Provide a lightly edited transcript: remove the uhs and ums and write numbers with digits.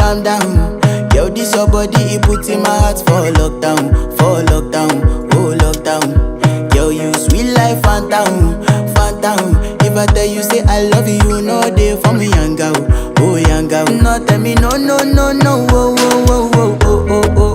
calm down. Yo, this your body, it put in my heart for lockdown, oh lockdown. Yo, you sweet life, phantom, phantom. If I tell you say I love you, no day for me, young girl, oh young girl. No tell me no, no, no, no, oh, oh, oh, oh, oh, oh, oh.